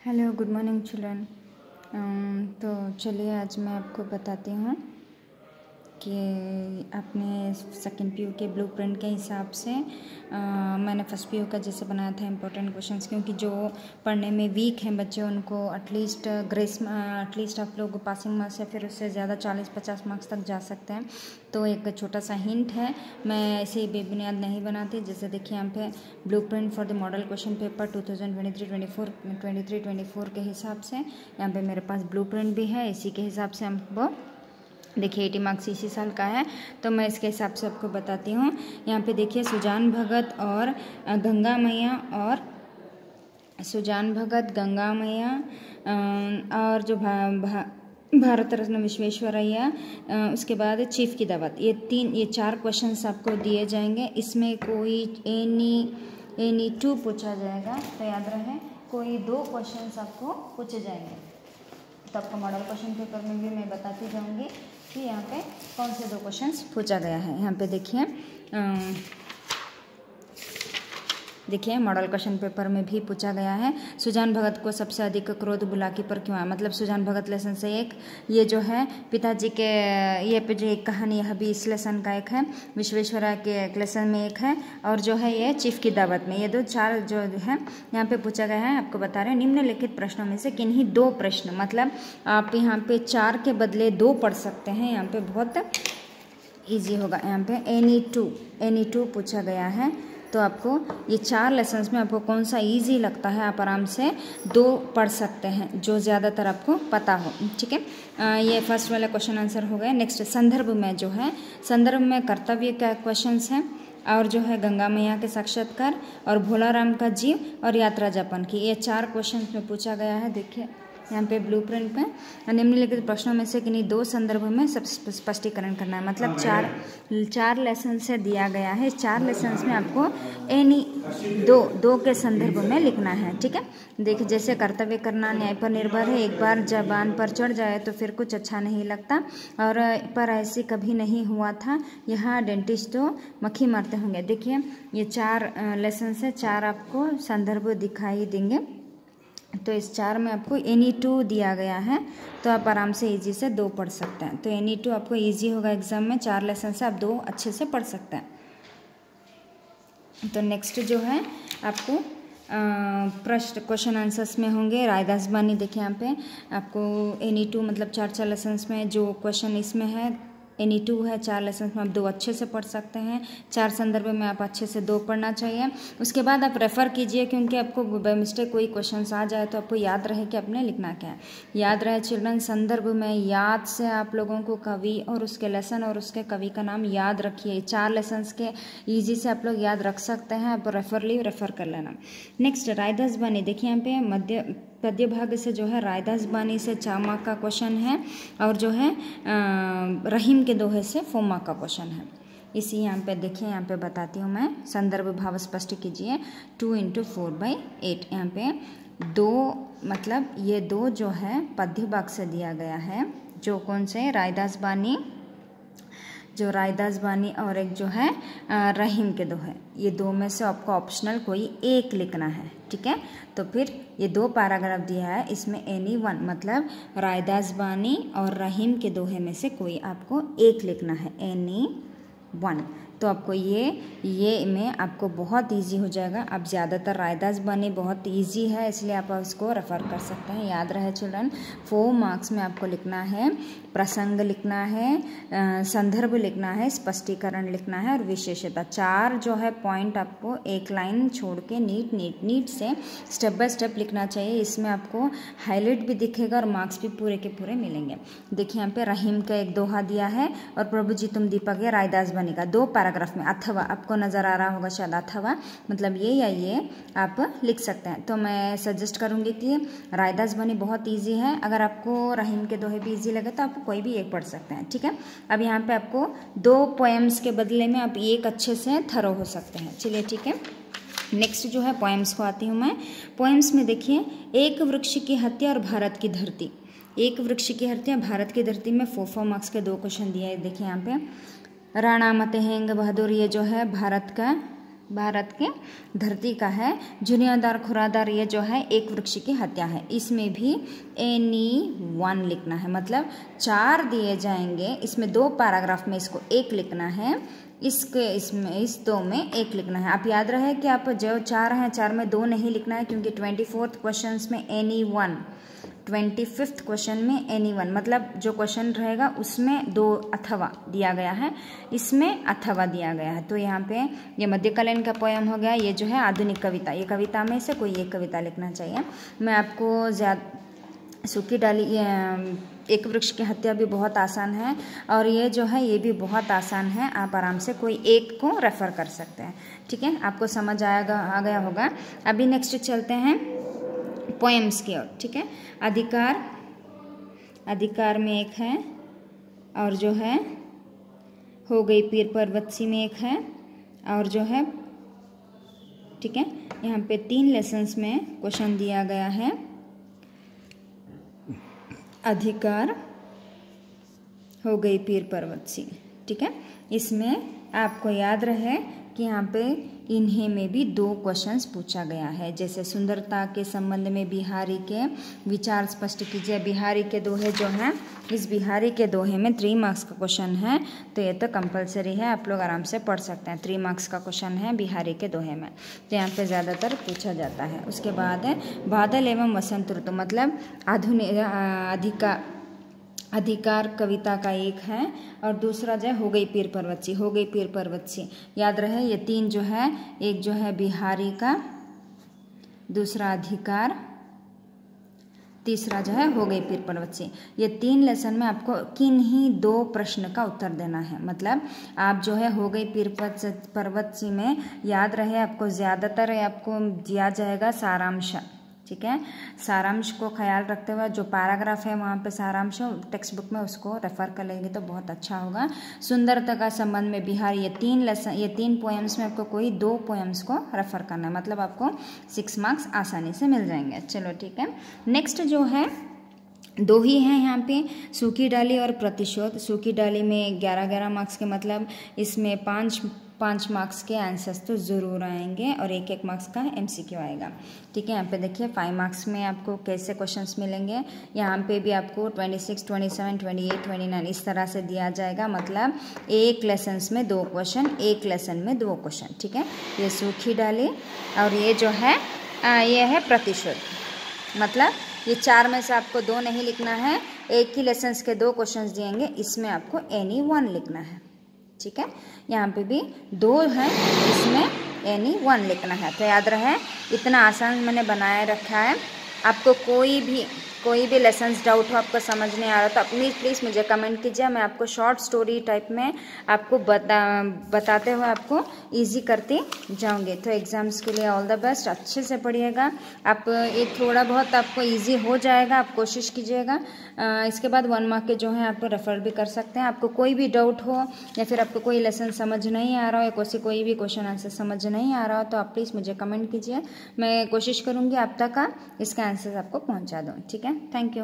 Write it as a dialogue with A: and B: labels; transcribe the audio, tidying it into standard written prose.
A: Hello, good morning children. तो चलिए आज मैं आपको बताती हूँ कि अपने सेकंड पीयू के ब्लूप्रिंट के हिसाब से मैंने फर्स्ट पीयू का जैसे बनाया था इम्पोर्टेंट क्वेश्चंस, क्योंकि जो पढ़ने में वीक हैं बच्चे उनको एटलीस्ट एटलीस्ट आप लोग पासिंग मार्क्स या फिर उससे ज़्यादा 40-50 मार्क्स तक जा सकते हैं। तो एक छोटा सा हिंट है, मैं ऐसे ही बेबुनियाद नहीं बनाती। जैसे देखिए यहाँ पे blueprint for the model question paper 2023-24 के हिसाब से यहाँ पे मेरे पास ब्लूप्रिंट भी है। इसी के हिसाब से हमको देखिए 80 मार्क्स इसी साल का है, तो मैं इसके हिसाब से आपको बताती हूँ। यहाँ पे देखिए सुजान भगत और गंगा मैया और जो भारत रत्न विश्वेश्वरैया, उसके बाद चीफ की दावत, ये 4 क्वेश्चंस आपको दिए जाएंगे। इसमें कोई एनी 2 पूछा जाएगा, तो याद रहे कोई 2 क्वेश्चंस आपको पूछे जाएंगे। तो आपको मॉडल क्वेश्चन पेपर में भी मैं बताती जाऊंगी कि यहाँ पे कौन से 2 क्वेश्चंस पूछा गया है। यहाँ पे देखिए मॉडल क्वेश्चन पेपर में भी पूछा गया है, सुजान भगत को सबसे अधिक क्रोध बुलाकी पर क्यों आया। मतलब सुजान भगत लेसन से एक ये जो है पिताजी के ये पे जो एक कहानी, यह भी इस लेसन का एक है, विश्वेश्वरैया के एक लेसन में एक है, और जो है ये चीफ की दावत में। ये 4 जो है यहाँ पे पूछा गया है। आपको बता रहे हैं निम्नलिखित प्रश्नों में से किन्हीं 2 प्रश्न, मतलब आप यहाँ पे 4 के बदले 2 पढ़ सकते हैं। यहाँ पे बहुत ईजी होगा। यहाँ पे एनी टू पूछा गया है, तो आपको ये 4 लेसन्स में आपको कौन सा इजी लगता है आप आराम से 2 पढ़ सकते हैं, जो ज़्यादातर आपको पता हो। ठीक है, ये फर्स्ट वाला क्वेश्चन आंसर हो गया। नेक्स्ट संदर्भ में जो है, संदर्भ में कर्तव्य का क्वेश्चंस है, और जो है गंगा मैया के साक्षात्कार और भोलाराम का जीव और यात्रा जापान की, ये 4 क्वेश्चन में पूछा गया है। देखिए यहाँ पे ब्लूप्रिंट में निम्नलिखित प्रश्नों में से किन्हीं 2 संदर्भ में सब स्पष्टीकरण करना है। मतलब 4 लेसन से दिया गया है। 4 लेसन्स में आपको एनी 2 के संदर्भ में लिखना है। ठीक है, देखिए जैसे कर्तव्य करना न्याय पर निर्भर है, एक बार जबान पर चढ़ जाए तो फिर कुछ अच्छा नहीं लगता, और पर ऐसे कभी नहीं हुआ था, यहाँ डेंटिस्ट तो मक्खी मारते होंगे। देखिए ये 4 लेसन से 4 आपको संदर्भ दिखाई देंगे। तो इस 4 में आपको एनी 2 दिया गया है, तो आप आराम से इजी से 2 पढ़ सकते हैं। तो एनी 2 आपको इजी होगा एग्जाम में, 4 लेसन से आप 2 अच्छे से पढ़ सकते हैं। तो नेक्स्ट जो है आपको प्रश्न क्वेश्चन आंसर्स में होंगे रायदास बानी। देखिए यहाँ पे आपको एनी 2 मतलब 4 लेसन्स में जो क्वेश्चन इसमें है एनी 2 है, 4 लेसन में आप 2 अच्छे से पढ़ सकते हैं। 4 संदर्भ में आप अच्छे से 2 पढ़ना चाहिए। उसके बाद आप रेफ़र कीजिए, क्योंकि आपको बाय मिस्टेक कोई क्वेश्चन आ जाए तो आपको याद रहे कि आपने लिखना क्या है। याद रहे चिल्ड्रन, संदर्भ में याद से आप लोगों को कवि और उसके लेसन और उसके कवि का नाम याद रखिए। 4 लेसन्स के ईजी से आप लोग याद रख सकते हैं। आप रेफ़र कर लेना। नेक्स्ट रायदास बानी, देखिए यहाँ पे पद्य भाग से जो है रायदास बानी से 4 मार्क का क्वेश्चन है, और जो है रहीम के दोहे से 4 मार्क का क्वेश्चन है। इसी यहाँ पे देखिए, यहाँ पे बताती हूँ मैं, संदर्भ भाव स्पष्ट कीजिए। 2 × 4/8, यहाँ पे 2 मतलब ये 2 जो है पद्य भाग से दिया गया है, जो कौन से रायदास बानी और एक जो है रहीम के दोहे, ये 2 में से आपको ऑप्शनल कोई एक लिखना है। ठीक है, तो फिर ये 2 पैराग्राफ दिया है, इसमें एनी 1 मतलब रायदास बानी और रहीम के दोहे में से कोई आपको एक लिखना है, एनी 1। तो आपको ये में आपको बहुत इजी हो जाएगा। अब ज़्यादातर रायदास बानी बहुत इजी है, इसलिए आप उसको रेफ़र कर सकते हैं। याद रहे चिल्ड्रन, 4 मार्क्स में आपको लिखना है, प्रसंग लिखना है, संदर्भ लिखना है, स्पष्टीकरण लिखना है और विशेषता। 4 जो है पॉइंट आपको एक लाइन छोड़ के नीट से स्टेप बाय स्टेप लिखना चाहिए। इसमें आपको हाईलाइट भी दिखेगा और मार्क्स भी पूरे के पूरे मिलेंगे। देखिए यहाँ पे रहीम का एक दोहा दिया है, और प्रभु जी तुम दीपक है रायदास बानी का 2 पैराग्राफ में, अथवा आपको नज़र आ रहा होगा शायद, अथवा मतलब ये या ये आप लिख सकते हैं। तो मैं सजेस्ट करूँगी कि रायदास बानी बहुत ईजी है। अगर आपको रहीम के दोहे भी ईजी लगे तो आप कोई भी एक पढ़ सकते हैं। ठीक है, अब यहाँ पे आपको 2 पोएम्स के बदले में आप एक अच्छे से थरो हो सकते हैं। चलिए ठीक है, नेक्स्ट जो है पोएम्स को आती हूँ मैं। पोएम्स में देखिए, एक वृक्ष की हत्या और भारत की धरती। एक वृक्ष की हत्या भारत की धरती में 4 मार्क्स के 2 क्वेश्चन दिए हैं। देखिए यहाँ पे राणा मतहेंग बहादुर, ये जो है भारत का भारत के धरती का है। झुर्रियादार खुरादार ये जो है एक वृक्ष की हत्या है, इसमें भी एनी वन लिखना है, मतलब 4 दिए जाएंगे, इसमें 2 पैराग्राफ में इसको 1 लिखना है, इसमें इस 2 में 1 लिखना है। आप याद रहे कि आप जो 4 हैं 4 में 2 नहीं लिखना है, क्योंकि 24th क्वेश्चन में एनी वन, 25th क्वेश्चन में एनी वन, मतलब जो क्वेश्चन रहेगा उसमें 2 अथवा दिया गया है, इसमें अथवा दिया गया है। तो यहाँ पे ये मध्यकालीन का पोयम हो गया, ये जो है आधुनिक कविता, ये कविता में से कोई एक कविता लिखना चाहिए। मैं आपको सूखी डाली एक वृक्ष की हत्या भी बहुत आसान है, और ये जो है ये भी बहुत आसान है, आप आराम से कोई एक को रेफ़र कर सकते हैं। ठीक है, आपको समझ आ गया होगा। अभी नेक्स्ट चलते हैं पोएम्स की ओर। ठीक है, अधिकार में एक है, और जो है हो गई पीर पर्वतसी में एक है, और जो है ठीक है, यहाँ पे 3 लेसन्स में क्वेश्चन दिया गया है। अधिकार, हो गई पीर पर्वतसी। ठीक है, इसमें आपको याद रहे कि यहाँ पे इन्हीं में भी 2 क्वेश्चंस पूछा गया है। जैसे सुंदरता के संबंध में बिहारी के विचार स्पष्ट कीजिए। बिहारी के दोहे जो हैं, इस बिहारी के दोहे में 3 मार्क्स का क्वेश्चन है, तो ये तो कंपलसरी है, आप लोग आराम से पढ़ सकते हैं। 3 मार्क्स का क्वेश्चन है बिहारी के दोहे में, तो यहाँ पे ज़्यादातर पूछा जाता है। उसके बाद है बादल एवं वसंत ऋतु, मतलब अधिकार कविता का एक है, और दूसरा जो है हो गई पीर पर्वतसी। हो गई पीर पर्वतसी याद रहे, ये 3 जो है, एक जो है बिहारी का, दूसरा अधिकार, तीसरा जो है हो गई पीर पर्वतसी। ये 3 लेसन में आपको किन्हीं 2 प्रश्न का उत्तर देना है। मतलब आप जो है हो गई पीर पर्वतसी में याद रहे, आपको ज़्यादातर आपको दिया जाएगा सारांश। ठीक है, सारांश को ख्याल रखते हुए जो पैराग्राफ है वहाँ पे सारांश टेक्स्ट बुक में उसको रेफर कर लेंगे तो बहुत अच्छा होगा। सुंदरता का संबंध में बिहार, ये 3 पोएम्स में आपको कोई 2 पोएम्स को रेफर करना है, मतलब आपको 6 मार्क्स आसानी से मिल जाएंगे। चलो ठीक है, नेक्स्ट जो है 2 ही हैं यहाँ पे, सूखी डाली और प्रतिशोध। सूखी डाली में 11 मार्क्स के, मतलब इसमें 5 मार्क्स के आंसर्स तो ज़रूर आएंगे, और 1 मार्क्स का MCQ आएगा। ठीक है, यहाँ पे देखिए 5 मार्क्स में आपको कैसे क्वेश्चंस मिलेंगे। यहाँ पे भी आपको 26, 27, 28, 29 इस तरह से दिया जाएगा, मतलब एक लेसन्स में 2 क्वेश्चन, एक लेसन में 2 क्वेश्चन। ठीक है, ये सूखी डाली, और ये जो है ये है प्रतिशोध, मतलब ये 4 में से आपको 2 नहीं लिखना है, एक ही लेसन्स के 2 क्वेश्चंस दिएंगे, इसमें आपको एनी वन लिखना है। ठीक है, यहाँ पे भी 2 हैं, इसमें एनी वन लिखना है। तो याद रहे, इतना आसान मैंने बनाए रखा है। आपको कोई भी लेसन्स डाउट हो, आपको समझ नहीं आ रहा, तो प्लीज़ मुझे कमेंट कीजिए, मैं आपको शॉर्ट स्टोरी टाइप में आपको बताते हुए आपको इजी करती जाऊंगी। तो एग्ज़ाम्स के लिए ऑल द बेस्ट, अच्छे से पढ़िएगा। आप ये थोड़ा बहुत आपको इजी हो जाएगा, आप कोशिश कीजिएगा। इसके बाद 1 मार्क के जो हैं आप रेफ़र भी कर सकते हैं। आपको कोई भी डाउट हो, या फिर आपको कोई लेसन समझ नहीं आ रहा हो, या कोई भी क्वेश्चन आंसर समझ नहीं आ रहा हो, तो आप प्लीज़ मुझे कमेंट कीजिए, मैं कोशिश करूँगी आप तक इसका आंसर आपको पहुँचा दूँ। ठीक है, थैंक यू।